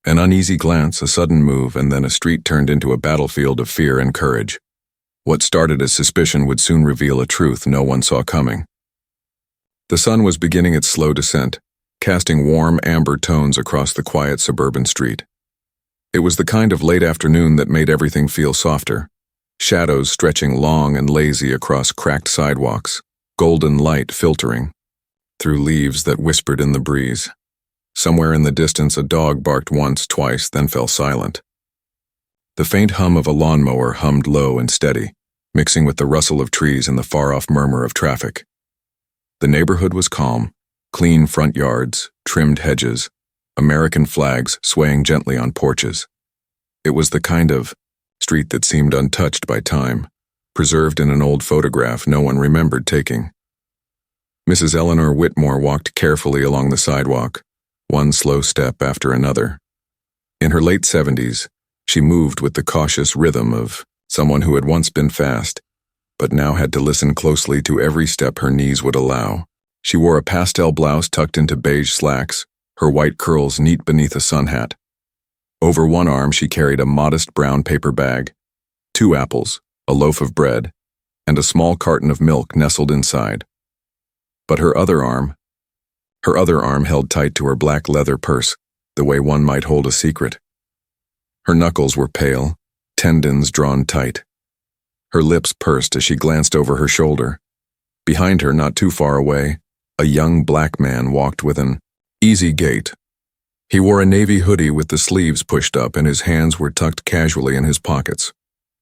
An uneasy glance, a sudden move, and then a street turned into a battlefield of fear and courage. What started as suspicion would soon reveal a truth no one saw coming. The sun was beginning its slow descent, casting warm amber tones across the quiet suburban street. It was the kind of late afternoon that made everything feel softer. Shadows stretching long and lazy across cracked sidewalks, golden light filtering through leaves that whispered in the breeze. Somewhere in the distance a dog barked once, twice, then fell silent. The faint hum of a lawnmower hummed low and steady, mixing with the rustle of trees and the far-off murmur of traffic. The neighborhood was calm, clean front yards, trimmed hedges, American flags swaying gently on porches. It was the kind of street that seemed untouched by time, preserved in an old photograph no one remembered taking. Mrs. Eleanor Whitmore walked carefully along the sidewalk, one slow step after another. In her late 70s, she moved with the cautious rhythm of someone who had once been fast, but now had to listen closely to every step her knees would allow. She wore a pastel blouse tucked into beige slacks, her white curls neat beneath a sun hat. Over one arm she carried a modest brown paper bag, 2 apples, a loaf of bread, and a small carton of milk nestled inside. But her other arm held tight to her black leather purse, the way one might hold a secret. Her knuckles were pale, tendons drawn tight. Her lips pursed as she glanced over her shoulder. Behind her, not too far away, a young black man walked with an easy gait. He wore a navy hoodie with the sleeves pushed up and his hands were tucked casually in his pockets.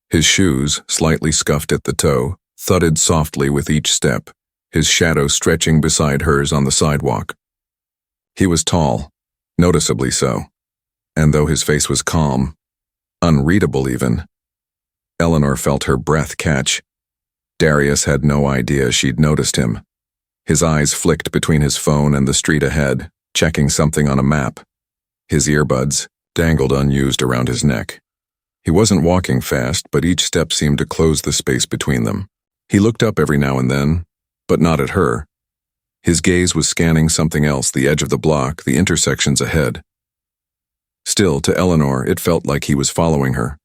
His shoes, slightly scuffed at the toe, thudded softly with each step, his shadow stretching beside hers on the sidewalk. He was tall, noticeably so, and though his face was calm, unreadable even, Eleanor felt her breath catch. Darius had no idea she'd noticed him. His eyes flicked between his phone and the street ahead, checking something on a map. His earbuds dangled unused around his neck. He wasn't walking fast, but each step seemed to close the space between them. He looked up every now and then, but not at her. His gaze was scanning something else, the edge of the block, the intersections ahead. Still, to Eleanor, it felt like he was following her.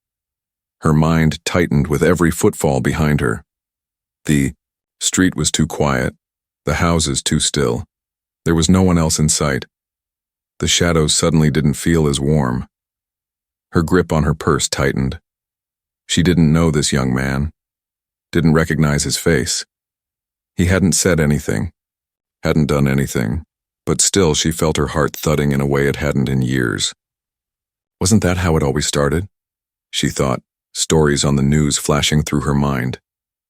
Her mind tightened with every footfall behind her. The street was too quiet, the houses too still. There was no one else in sight. The shadows suddenly didn't feel as warm. Her grip on her purse tightened. She didn't know this young man, didn't recognize his face. He hadn't said anything, hadn't done anything, but still she felt her heart thudding in a way it hadn't in years. Wasn't that how it always started? She thought, stories on the news flashing through her mind.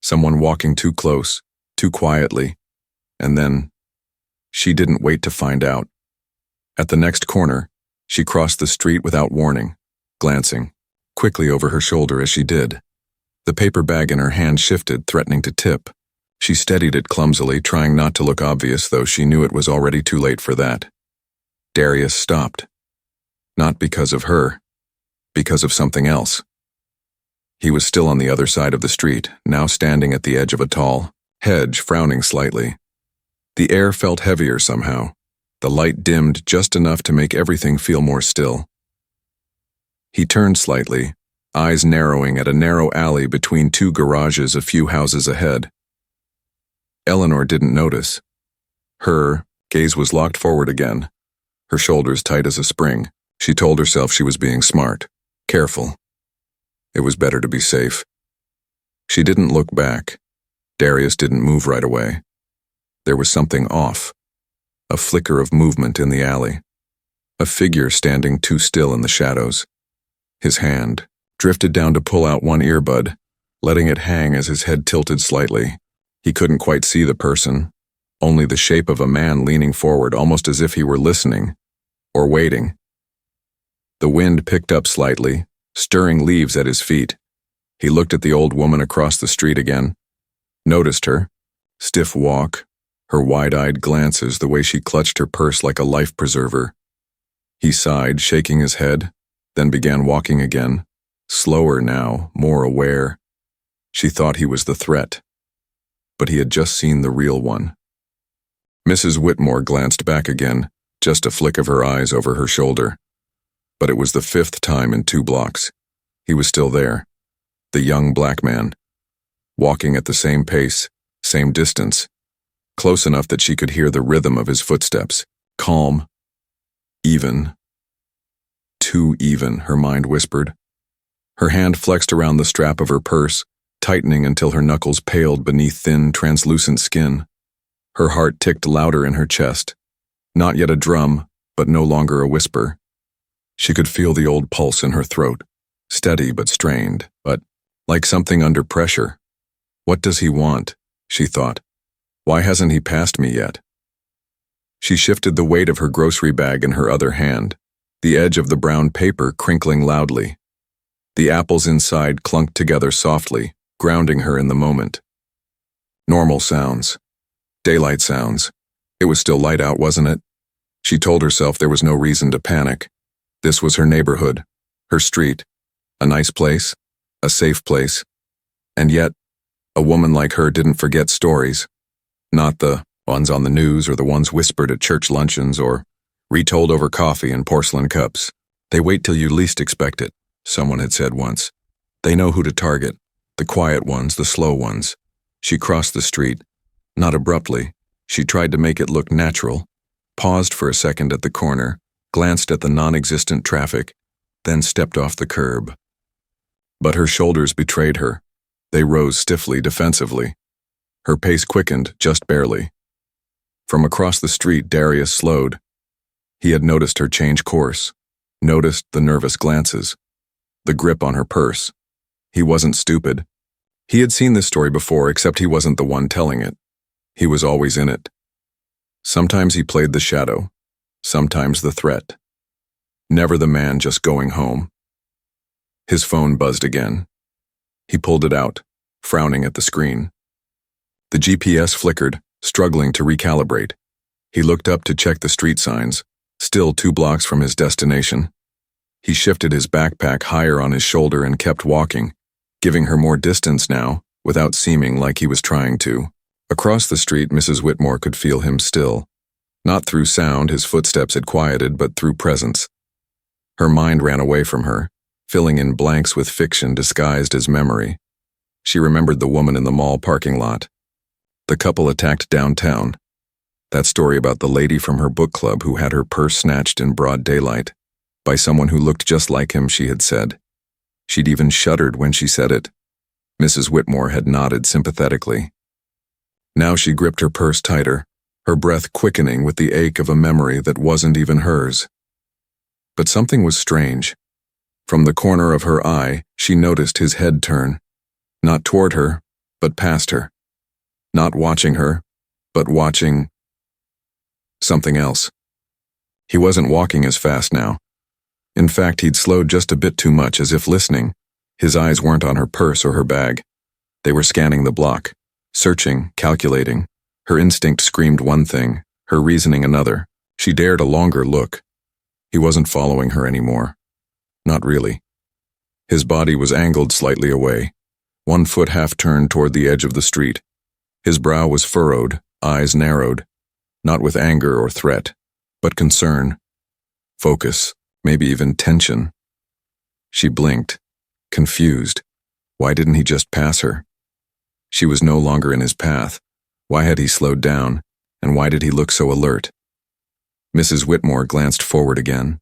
Someone walking too close, too quietly, and then she didn't wait to find out. At the next corner, she crossed the street without warning, glancing quickly over her shoulder as she did. The paper bag in her hand shifted, threatening to tip. She steadied it clumsily, trying not to look obvious, though she knew it was already too late for that. Darius stopped. Not because of her, because of something else. He was still on the other side of the street, now standing at the edge of a tall hedge, frowning slightly. The air felt heavier somehow. The light dimmed just enough to make everything feel more still. He turned slightly, eyes narrowing at a narrow alley between 2 garages a few houses ahead. Eleanor didn't notice. Her gaze was locked forward again, her shoulders tight as a spring. She told herself she was being smart, careful. It was better to be safe. She didn't look back. Darius didn't move right away. There was something off. A flicker of movement in the alley. A figure standing too still in the shadows. His hand drifted down to pull out one earbud, letting it hang as his head tilted slightly. He couldn't quite see the person, only the shape of a man leaning forward, almost as if he were listening, or waiting. The wind picked up slightly, stirring leaves at his feet. He looked at the old woman across the street again, noticed her, stiff walk, her wide-eyed glances, the way she clutched her purse like a life preserver. He sighed, shaking his head, then began walking again, slower now, more aware. She thought he was the threat, but he had just seen the real one. Mrs. Whitmore glanced back again, just a flick of her eyes over her shoulder. but it was the 5th time in 2 blocks. He was still there, the young black man, walking at the same pace, same distance, close enough that she could hear the rhythm of his footsteps. Calm, even. Too even, her mind whispered. Her hand flexed around the strap of her purse, tightening until her knuckles paled beneath thin, translucent skin. Her heart ticked louder in her chest. Not yet a drum, but no longer a whisper. She could feel the old pulse in her throat, steady but strained, but like something under pressure. What does he want? She thought. Why hasn't he passed me yet? She shifted the weight of her grocery bag in her other hand, the edge of the brown paper crinkling loudly. The apples inside clunked together softly, grounding her in the moment. Normal sounds. Daylight sounds. It was still light out, wasn't it? She told herself there was no reason to panic. This was her neighborhood, her street, a nice place, a safe place. And yet, a woman like her didn't forget stories. Not the ones on the news or the ones whispered at church luncheons or retold over coffee in porcelain cups. They wait till you least expect it, someone had said once. They know who to target, the quiet ones, the slow ones. She crossed the street. Not abruptly. She tried to make it look natural, paused for a second at the corner, glanced at the non-existent traffic, then stepped off the curb. But her shoulders betrayed her. They rose stiffly, defensively. Her pace quickened, just barely. From across the street, Darius slowed. He had noticed her change course, noticed the nervous glances, the grip on her purse. He wasn't stupid. He had seen this story before, except he wasn't the one telling it. He was always in it. Sometimes he played the shadow, sometimes the threat. Never the man just going home. His phone buzzed again. He pulled it out, frowning at the screen. The GPS flickered, struggling to recalibrate. He looked up to check the street signs, still 2 blocks from his destination. He shifted his backpack higher on his shoulder and kept walking, giving her more distance now, without seeming like he was trying to. Across the street, Mrs. Whitmore could feel him still. Not through sound, his footsteps had quieted, but through presence. Her mind ran away from her, filling in blanks with fiction disguised as memory. She remembered the woman in the mall parking lot. The couple attacked downtown. That story about the lady from her book club who had her purse snatched in broad daylight. By someone who looked just like him, she had said. She'd even shuddered when she said it. Mrs. Whitmore had nodded sympathetically. Now she gripped her purse tighter, her breath quickening with the ache of a memory that wasn't even hers. But something was strange. From the corner of her eye, she noticed his head turn. Not toward her, but past her. Not watching her, but watching something else. He wasn't walking as fast now. In fact, he'd slowed just a bit too much, as if listening. His eyes weren't on her purse or her bag. They were scanning the block, searching, calculating. Her instinct screamed one thing, her reasoning another. She dared a longer look. He wasn't following her anymore. Not really. His body was angled slightly away, 1 foot half turned toward the edge of the street. His brow was furrowed, eyes narrowed, not with anger or threat, but concern, focus, maybe even tension. She blinked, confused. Why didn't he just pass her? She was no longer in his path. Why had he slowed down, and why did he look so alert? Mrs. Whitmore glanced forward again.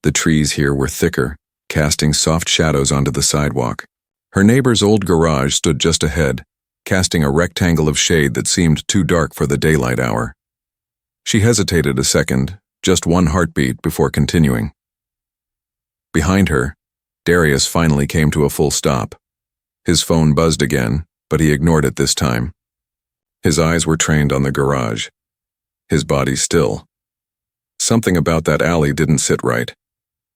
The trees here were thicker, casting soft shadows onto the sidewalk. Her neighbor's old garage stood just ahead, casting a rectangle of shade that seemed too dark for the daylight hour. She hesitated a second, just 1 heartbeat before continuing. Behind her, Darius finally came to a full stop. His phone buzzed again, but he ignored it this time. His eyes were trained on the garage. His body still. Something about that alley didn't sit right.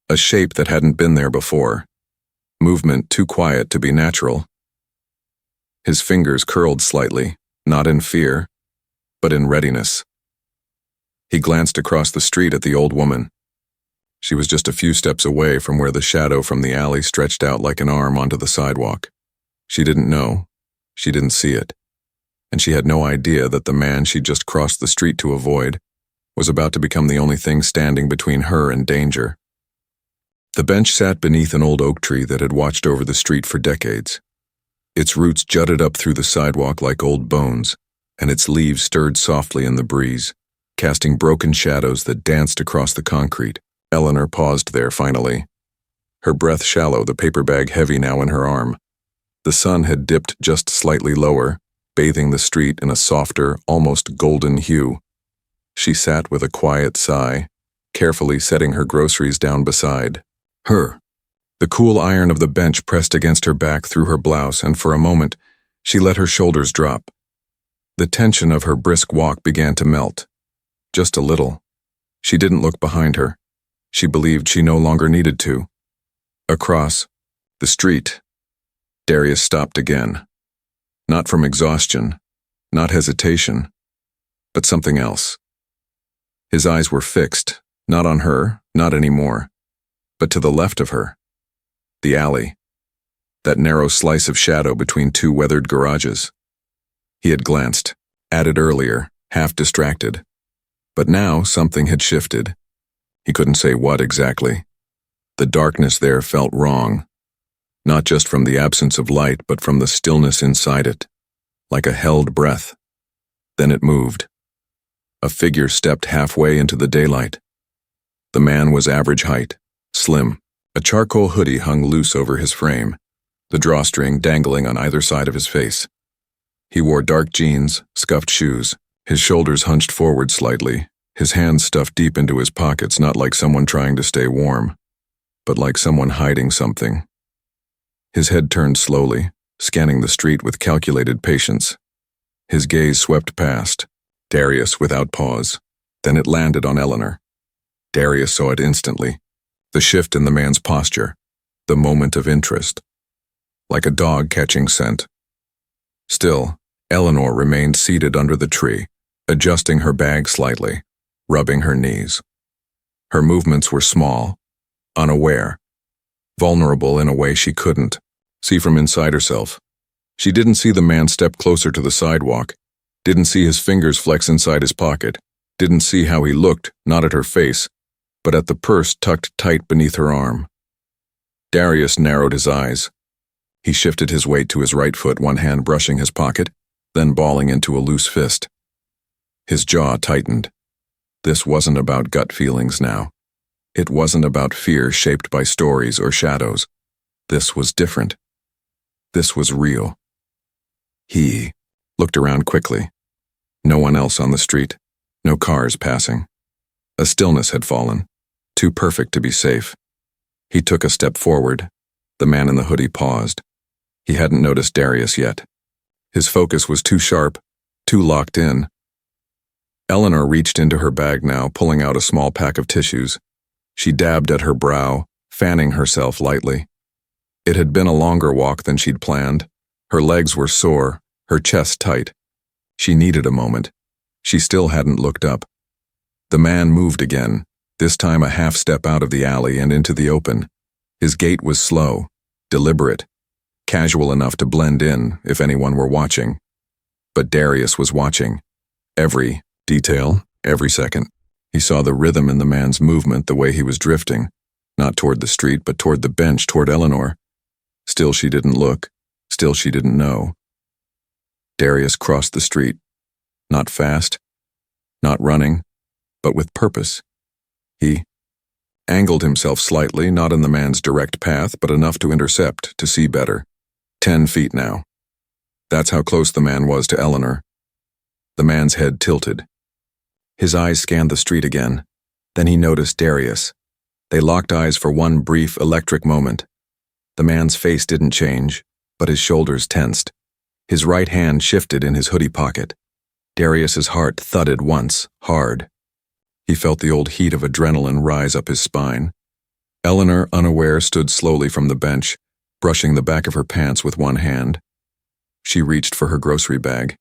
A shape that hadn't been there before. Movement too quiet to be natural. His fingers curled slightly, not in fear, but in readiness. He glanced across the street at the old woman. She was just a few steps away from where the shadow from the alley stretched out like an arm onto the sidewalk. She didn't know. She didn't see it. And she had no idea that the man she'd just crossed the street to avoid was about to become the only thing standing between her and danger. The bench sat beneath an old oak tree that had watched over the street for decades. Its roots jutted up through the sidewalk like old bones, and its leaves stirred softly in the breeze, casting broken shadows that danced across the concrete. Eleanor paused there finally, her breath shallow, the paper bag heavy now in her arm. The sun had dipped just slightly lower, bathing the street in a softer, almost golden hue. She sat with a quiet sigh, carefully setting her groceries down beside her. The cool iron of the bench pressed against her back through her blouse, and for a moment, she let her shoulders drop. The tension of her brisk walk began to melt. Just a little. She didn't look behind her. She believed she no longer needed to. Across the street, Darius stopped again. Not from exhaustion, not hesitation, but something else. His eyes were fixed, not on her, not anymore, but to the left of her. The alley. That narrow slice of shadow between two weathered garages. He had glanced, at it earlier, half distracted. But now something had shifted. He couldn't say what exactly. The darkness there felt wrong. Not just from the absence of light, but from the stillness inside it. Like a held breath. Then it moved. A figure stepped halfway into the daylight. The man was average height, slim. A charcoal hoodie hung loose over his frame, the drawstring dangling on either side of his face. He wore dark jeans, scuffed shoes, his shoulders hunched forward slightly, his hands stuffed deep into his pockets, not like someone trying to stay warm, but like someone hiding something. His head turned slowly, scanning the street with calculated patience. His gaze swept past Darius without pause. Then it landed on Eleanor. Darius saw it instantly. The shift in the man's posture, the moment of interest. Like a dog catching scent. Still, Eleanor remained seated under the tree, adjusting her bag slightly, rubbing her knees. Her movements were small, unaware, vulnerable in a way she couldn't see from inside herself. She didn't see the man step closer to the sidewalk, didn't see his fingers flex inside his pocket, didn't see how he looked, not at her face, but at the purse tucked tight beneath her arm. Darius narrowed his eyes. He shifted his weight to his right foot, one hand brushing his pocket, then balling into a loose fist. His jaw tightened. This wasn't about gut feelings now. It wasn't about fear shaped by stories or shadows. This was different. This was real. He looked around quickly. No one else on the street. No cars passing. A stillness had fallen, too perfect to be safe. He took a step forward. The man in the hoodie paused. He hadn't noticed Darius yet. His focus was too sharp, too locked in. Eleanor reached into her bag now, pulling out a small pack of tissues. She dabbed at her brow, fanning herself lightly. It had been a longer walk than she'd planned. Her legs were sore, her chest tight. She needed a moment. She still hadn't looked up. The man moved again, this time a half step out of the alley and into the open. His gait was slow, deliberate, casual enough to blend in if anyone were watching. But Darius was watching. Every detail, every second. He saw the rhythm in the man's movement, the way he was drifting, not toward the street, but toward the bench, toward Eleanor. Still she didn't look. Still she didn't know. Darius crossed the street. Not fast, not running, but with purpose. He angled himself slightly, not in the man's direct path, but enough to intercept, to see better. 10 feet now. That's how close the man was to Eleanor. The man's head tilted. His eyes scanned the street again. Then he noticed Darius. They locked eyes for one brief, electric moment. The man's face didn't change, but his shoulders tensed. His right hand shifted in his hoodie pocket. Darius's heart thudded once, hard. He felt the old heat of adrenaline rise up his spine. Eleanor, unaware, stood slowly from the bench, brushing the back of her pants with one hand. She reached for her grocery bag.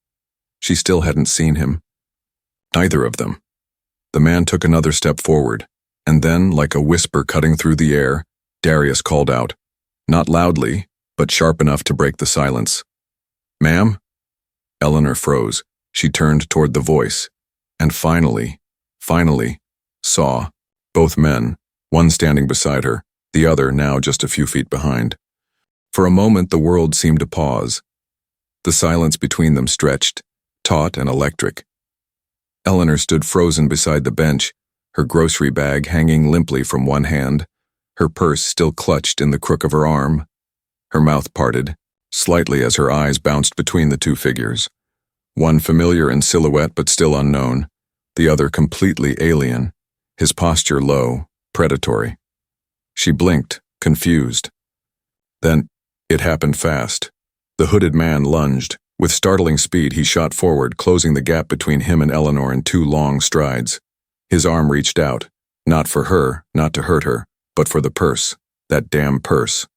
She still hadn't seen him. Neither of them. The man took another step forward, and then, like a whisper cutting through the air, Darius called out, not loudly, but sharp enough to break the silence. "Ma'am?" Eleanor froze. She turned toward the voice, and finally, saw both men, one standing beside her, the other now just a few feet behind. For a moment, the world seemed to pause. The silence between them stretched, taut and electric. Eleanor stood frozen beside the bench, her grocery bag hanging limply from one hand, her purse still clutched in the crook of her arm. Her mouth parted, slightly as her eyes bounced between the two figures. One familiar in silhouette but still unknown, the other completely alien, his posture low, predatory. She blinked, confused. Then, it happened fast. The hooded man lunged. With startling speed, he shot forward, closing the gap between him and Eleanor in 2 long strides. His arm reached out, not for her, not to hurt her, but for the purse, that damn purse.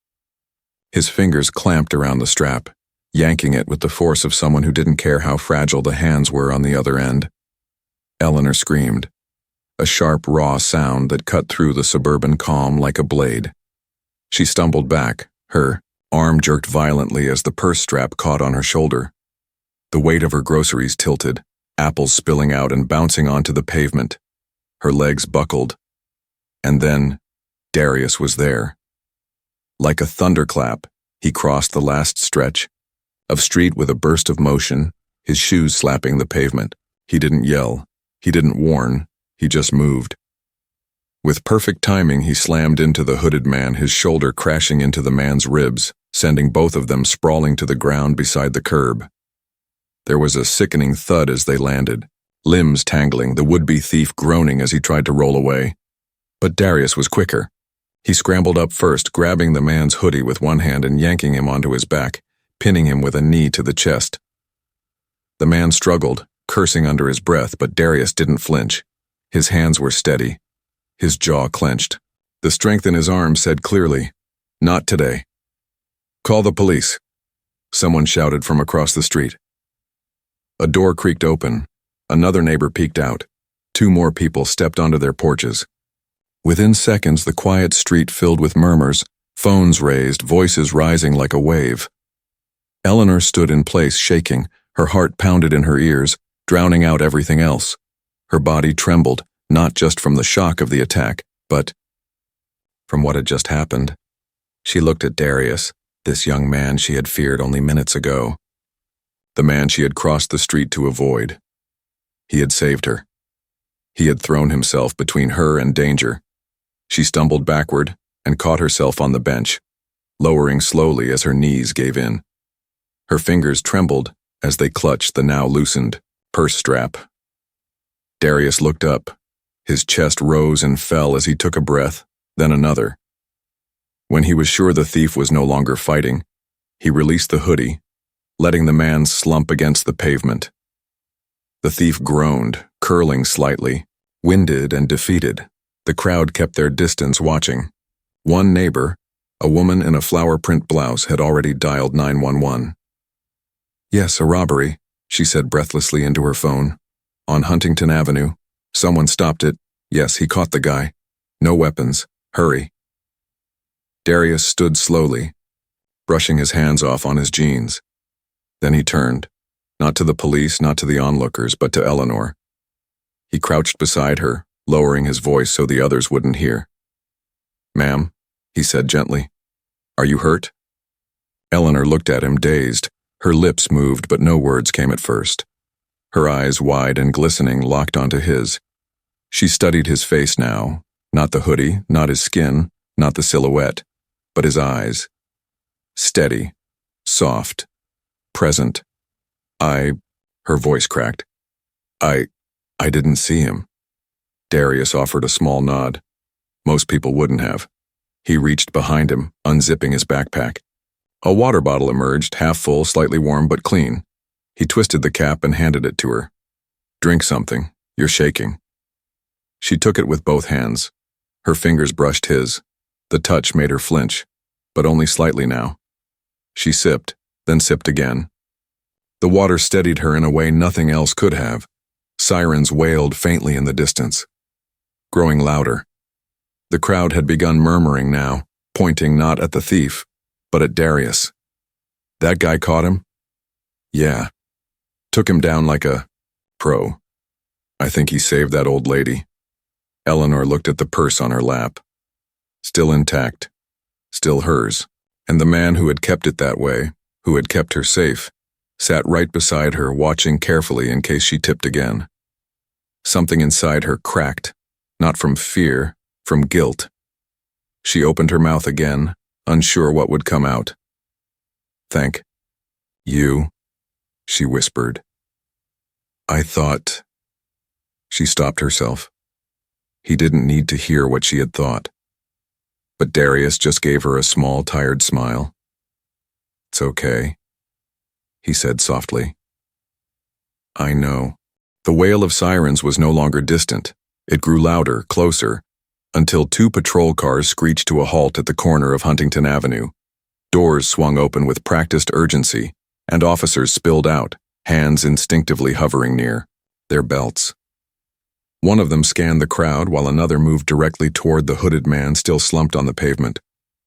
His fingers clamped around the strap, yanking it with the force of someone who didn't care how fragile the hands were on the other end. Eleanor screamed, a sharp, raw sound that cut through the suburban calm like a blade. She stumbled back, her arm jerked violently as the purse strap caught on her shoulder. The weight of her groceries tilted, apples spilling out and bouncing onto the pavement. Her legs buckled. And then, Darius was there. Like a thunderclap, he crossed the last stretch of street with a burst of motion, his shoes slapping the pavement. He didn't yell. He didn't warn. He just moved. With perfect timing, he slammed into the hooded man, his shoulder crashing into the man's ribs, sending both of them sprawling to the ground beside the curb. There was a sickening thud as they landed, limbs tangling, the would-be thief groaning as he tried to roll away. But Darius was quicker. He scrambled up first, grabbing the man's hoodie with one hand and yanking him onto his back, pinning him with a knee to the chest. The man struggled, cursing under his breath, but Darius didn't flinch. His hands were steady, his jaw clenched. The strength in his arm said clearly, "Not today." "Call the police," someone shouted from across the street. A door creaked open. Another neighbor peeked out. 2 more people stepped onto their porches. Within seconds, the quiet street filled with murmurs, phones raised, voices rising like a wave. Eleanor stood in place, shaking, her heart pounded in her ears, drowning out everything else. Her body trembled, not just from the shock of the attack, but from what had just happened. She looked at Darius, this young man she had feared only minutes ago. The man she had crossed the street to avoid. He had saved her. He had thrown himself between her and danger. She stumbled backward and caught herself on the bench, lowering slowly as her knees gave in. Her fingers trembled as they clutched the now loosened purse strap. Darius looked up. His chest rose and fell as he took a breath, then another. When he was sure the thief was no longer fighting, he released the hoodie, letting the man slump against the pavement. The thief groaned, curling slightly, winded and defeated. The crowd kept their distance, watching. One neighbor, a woman in a flower print blouse, had already dialed 911. "Yes, a robbery," she said breathlessly into her phone. "On Huntington Avenue. Someone stopped it. Yes, he caught the guy. No weapons. Hurry." Darius stood slowly, brushing his hands off on his jeans. Then he turned, not to the police, not to the onlookers, but to Eleanor. He crouched beside her, lowering his voice so the others wouldn't hear. "Ma'am," he said gently, "are you hurt?" Eleanor looked at him, dazed. Her lips moved, but no words came at first. Her eyes, wide and glistening, locked onto his. She studied his face now, not the hoodie, not his skin, not the silhouette, but his eyes. Steady, soft, present. Her voice cracked. I didn't see him." Darius offered a small nod. Most people wouldn't have. He reached behind him, unzipping his backpack. A water bottle emerged, half full, slightly warm but clean. He twisted the cap and handed it to her. "Drink something. You're shaking." She took it with both hands. Her fingers brushed his. The touch made her flinch, but only slightly now. She sipped, then sipped again. The water steadied her in a way nothing else could have. Sirens wailed faintly in the distance, growing louder. The crowd had begun murmuring now, pointing not at the thief, but at Darius. "That guy caught him?" "Yeah. Took him down like a pro. I think he saved that old lady." Eleanor looked at the purse on her lap. still intact, still hers. And the man who had kept it that way, who had kept her safe, sat right beside her, watching carefully in case she tipped again. Something inside her cracked, not from fear, from guilt. She opened her mouth again, unsure what would come out. "Thank you," she whispered. "I thought—" She stopped herself. He didn't need to hear what she had thought. But Darius just gave her a small, tired smile. "It's okay," he said softly. "I know." The wail of sirens was no longer distant. It grew louder, closer, until 2 patrol cars screeched to a halt at the corner of Huntington Avenue. Doors swung open with practiced urgency, and officers spilled out, hands instinctively hovering near their belts. One of them scanned the crowd while another moved directly toward the hooded man still slumped on the pavement,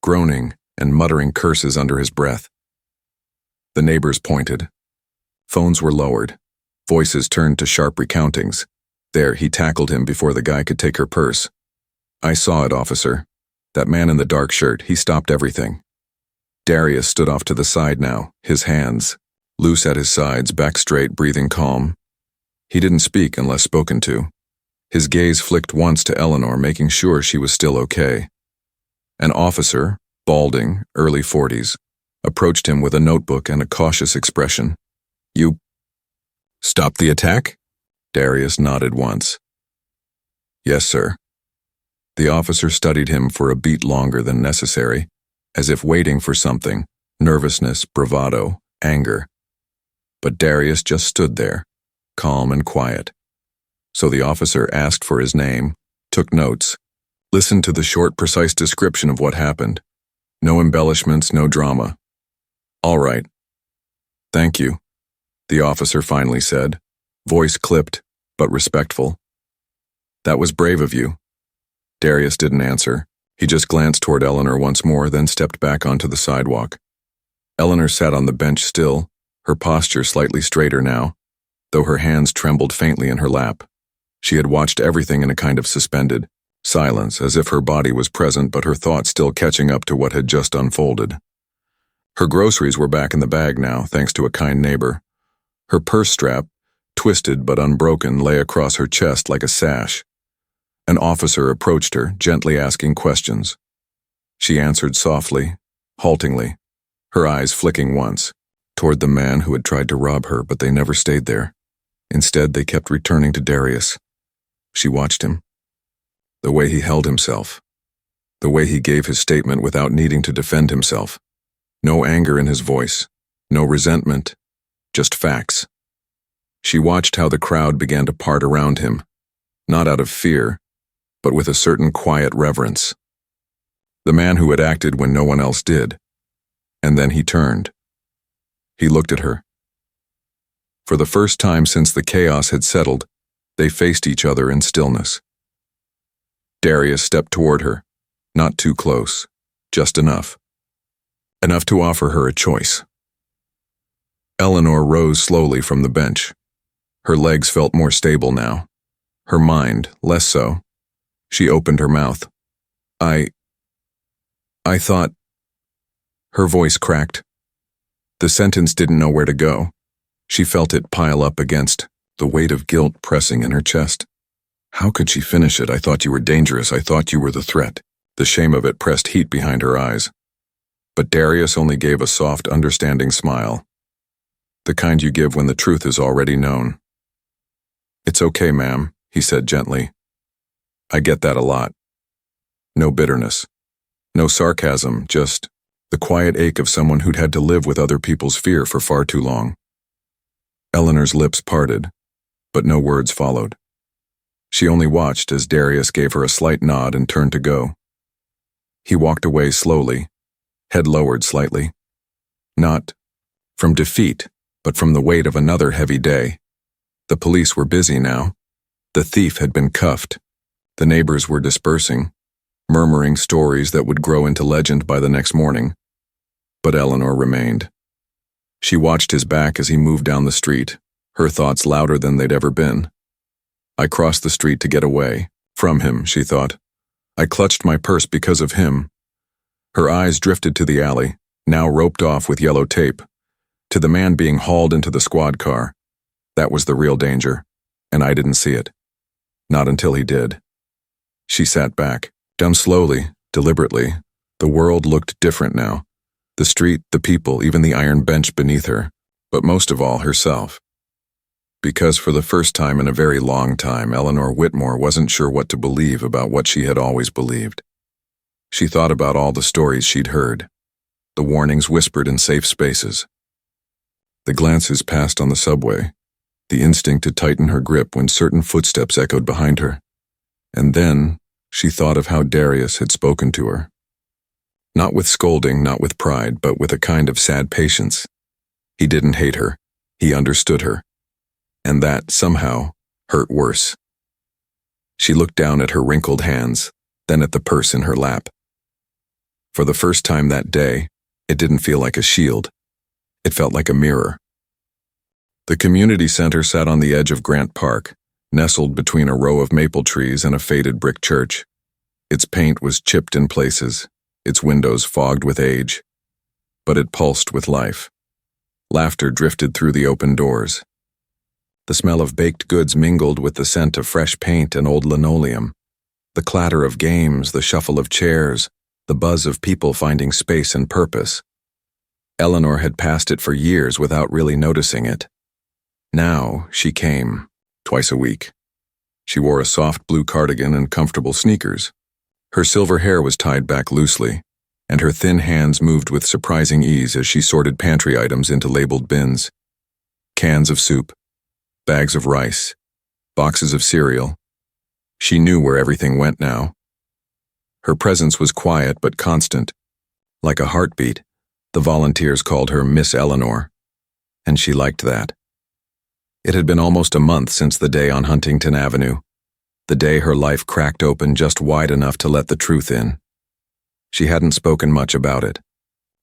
groaning and muttering curses under his breath. The neighbors pointed. Phones were lowered. Voices turned to sharp recountings. There, he tackled him before the guy could take her purse. "I saw it, officer. That man in the dark shirt, he stopped everything." Darius stood off to the side now, his hands loose at his sides, back straight, breathing calm. He didn't speak unless spoken to. His gaze flicked once to Eleanor, making sure she was still okay. An officer, balding, early 40s, approached him with a notebook and a cautious expression. "You stopped the attack?" Darius nodded once. "Yes, sir." The officer studied him for a beat longer than necessary, as if waiting for something, nervousness, bravado, anger. But Darius just stood there, calm and quiet. So the officer asked for his name, took notes, listened to the short, precise description of what happened. No embellishments, no drama. "All right. Thank you," the officer finally said, voice clipped, but respectful. "That was brave of you." Darius didn't answer. He just glanced toward Eleanor once more, then stepped back onto the sidewalk. Eleanor sat on the bench still, her posture slightly straighter now, though her hands trembled faintly in her lap. She had watched everything in a kind of suspended silence, as if her body was present but her thoughts still catching up to what had just unfolded. Her groceries were back in the bag now, thanks to a kind neighbor. Her purse strap, twisted but unbroken, lay across her chest like a sash. An officer approached her, gently asking questions. She answered softly, haltingly, her eyes flicking once, toward the man who had tried to rob her, but they never stayed there. Instead, they kept returning to Darius. She watched him. The way he held himself. The way he gave his statement without needing to defend himself. No anger in his voice. No resentment. Just facts. She watched how the crowd began to part around him, not out of fear, but with a certain quiet reverence. The man who had acted when no one else did. And then he turned. He looked at her. For the first time since the chaos had settled, they faced each other in stillness. Darius stepped toward her, not too close, just enough. Enough to offer her a choice. Eleanor rose slowly from the bench. Her legs felt more stable now. Her mind, less so. She opened her mouth. I thought... Her voice cracked. The sentence didn't know where to go. She felt it pile up against the weight of guilt pressing in her chest. How could she finish it? "I thought you were dangerous. I thought you were the threat." The shame of it pressed heat behind her eyes. But Darius only gave a soft, understanding smile. The kind you give when the truth is already known. "It's okay, ma'am," he said gently. "I get that a lot." No bitterness. No sarcasm, just the quiet ache of someone who'd had to live with other people's fear for far too long. Eleanor's lips parted, but no words followed. She only watched as Darius gave her a slight nod and turned to go. He walked away slowly, head lowered slightly. Not from defeat, but from the weight of another heavy day. The police were busy now. The thief had been cuffed. The neighbors were dispersing, murmuring stories that would grow into legend by the next morning. But Eleanor remained. She watched his back as he moved down the street, her thoughts louder than they'd ever been. I crossed the street to get away. From him, she thought. I clutched my purse because of him. Her eyes drifted to the alley, now roped off with yellow tape, to the man being hauled into the squad car. That was the real danger, and I didn't see it. Not until he did. She sat back, down slowly, deliberately. The world looked different now. The street, the people, even the iron bench beneath her, but most of all herself. Because for the first time in a very long time, Eleanor Whitmore wasn't sure what to believe about what she had always believed. She thought about all the stories she'd heard, the warnings whispered in safe spaces, the glances passed on the subway, the instinct to tighten her grip when certain footsteps echoed behind her. And then she thought of how Darius had spoken to her. Not with scolding, not with pride, but with a kind of sad patience. He didn't hate her. He understood her. And that, somehow, hurt worse. She looked down at her wrinkled hands, then at the purse in her lap. For the first time that day, it didn't feel like a shield. It felt like a mirror. The community center sat on the edge of Grant Park, nestled between a row of maple trees and a faded brick church. Its paint was chipped in places, its windows fogged with age. But it pulsed with life. Laughter drifted through the open doors. The smell of baked goods mingled with the scent of fresh paint and old linoleum. The clatter of games, the shuffle of chairs, the buzz of people finding space and purpose. Eleanor had passed it for years without really noticing it. Now she came, twice a week. She wore a soft blue cardigan and comfortable sneakers. Her silver hair was tied back loosely, and her thin hands moved with surprising ease as she sorted pantry items into labeled bins. Cans of soup, bags of rice, boxes of cereal. She knew where everything went now. Her presence was quiet but constant. Like a heartbeat, the volunteers called her Miss Eleanor, and she liked that. It had been almost a month since the day on Huntington Avenue, the day her life cracked open just wide enough to let the truth in. She hadn't spoken much about it.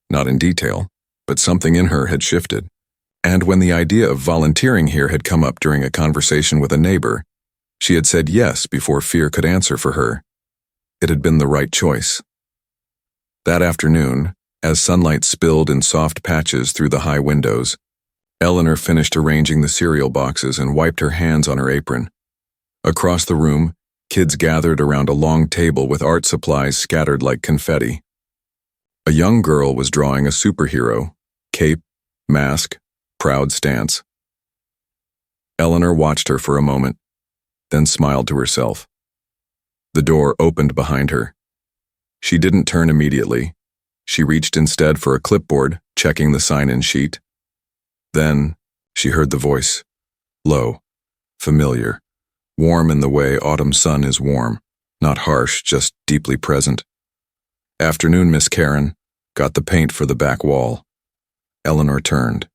Not in detail, but something in her had shifted. And when the idea of volunteering here had come up during a conversation with a neighbor, she had said yes before fear could answer for her. It had been the right choice. That afternoon, as sunlight spilled in soft patches through the high windows, Eleanor finished arranging the cereal boxes and wiped her hands on her apron. Across the room, kids gathered around a long table with art supplies scattered like confetti. A young girl was drawing a superhero, cape, mask, proud stance. Eleanor watched her for a moment, then smiled to herself. The door opened behind her. She didn't turn immediately. She reached instead for a clipboard, checking the sign-in sheet. Then she heard the voice, low, familiar, warm in the way autumn sun is warm, not harsh, just deeply present. Afternoon, Miss Karen. Got the paint for the back wall. Eleanor turned.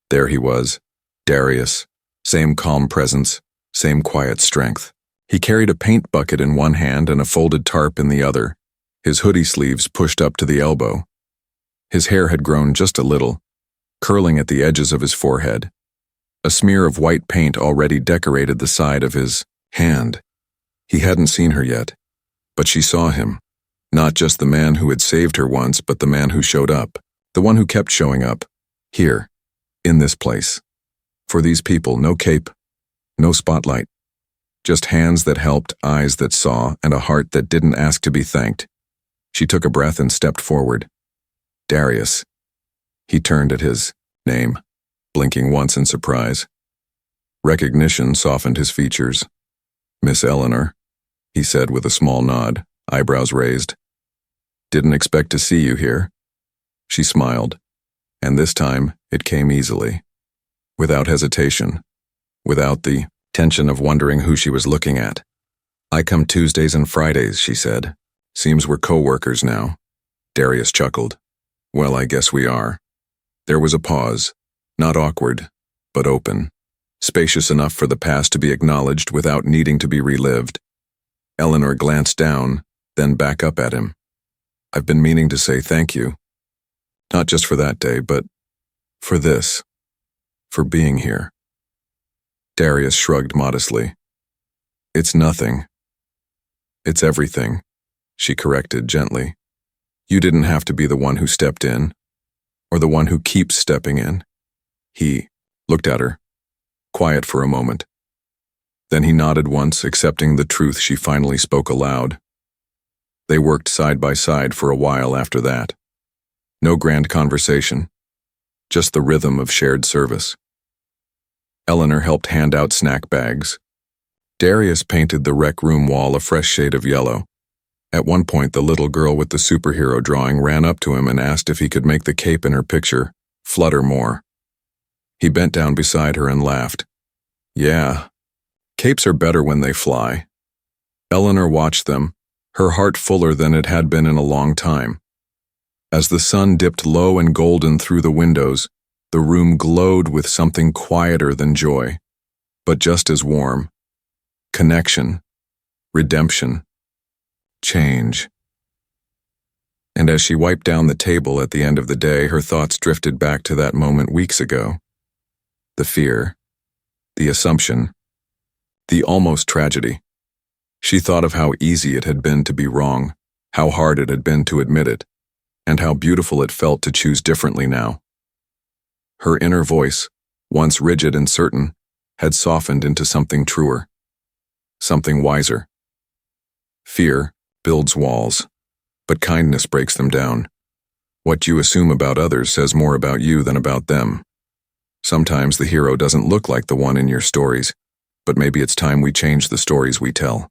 There he was, Darius, same calm presence, same quiet strength. He carried a paint bucket in one hand and a folded tarp in the other, his hoodie sleeves pushed up to the elbow. His hair had grown just a little, curling at the edges of his forehead. A smear of white paint already decorated the side of his hand. He hadn't seen her yet, but she saw him. Not just the man who had saved her once, but the man who showed up, the one who kept showing up, here, in this place. For these people, no cape, no spotlight. Just hands that helped, eyes that saw, and a heart that didn't ask to be thanked. She took a breath and stepped forward. Darius. He turned at his name, blinking once in surprise. Recognition softened his features. Miss Eleanor, he said with a small nod, eyebrows raised. Didn't expect to see you here. She smiled, and this time it came easily. Without hesitation, without the tension of wondering who she was looking at. I come Tuesdays and Fridays, she said. Seems we're co-workers now. Darius chuckled. Well, I guess we are. There was a pause, not awkward, but open, spacious enough for the past to be acknowledged without needing to be relived. Eleanor glanced down, then back up at him. I've been meaning to say thank you. Not just for that day, but for this. For being here. Darius shrugged modestly. It's nothing. It's everything. she corrected gently. You didn't have to be the one who stepped in, or the one who keeps stepping in. He looked at her, quiet for a moment. Then he nodded once, accepting the truth she finally spoke aloud. They worked side by side for a while after that. No grand conversation, just the rhythm of shared service. Eleanor helped hand out snack bags. Darius painted the rec room wall a fresh shade of yellow. At one point, the little girl with the superhero drawing ran up to him and asked if he could make the cape in her picture flutter more. He bent down beside her and laughed. Yeah, capes are better when they fly. Eleanor watched them, her heart fuller than it had been in a long time. As the sun dipped low and golden through the windows, the room glowed with something quieter than joy, but just as warm. Connection, redemption, change. And as she wiped down the table at the end of the day, her thoughts drifted back to that moment weeks ago. The fear, the assumption, the almost tragedy. She thought of how easy it had been to be wrong, how hard it had been to admit it, and how beautiful it felt to choose differently now. Her inner voice, once rigid and certain, had softened into something truer, something wiser. Fear builds walls, but kindness breaks them down. What you assume about others says more about you than about them. Sometimes the hero doesn't look like the one in your stories, but maybe it's time we change the stories we tell.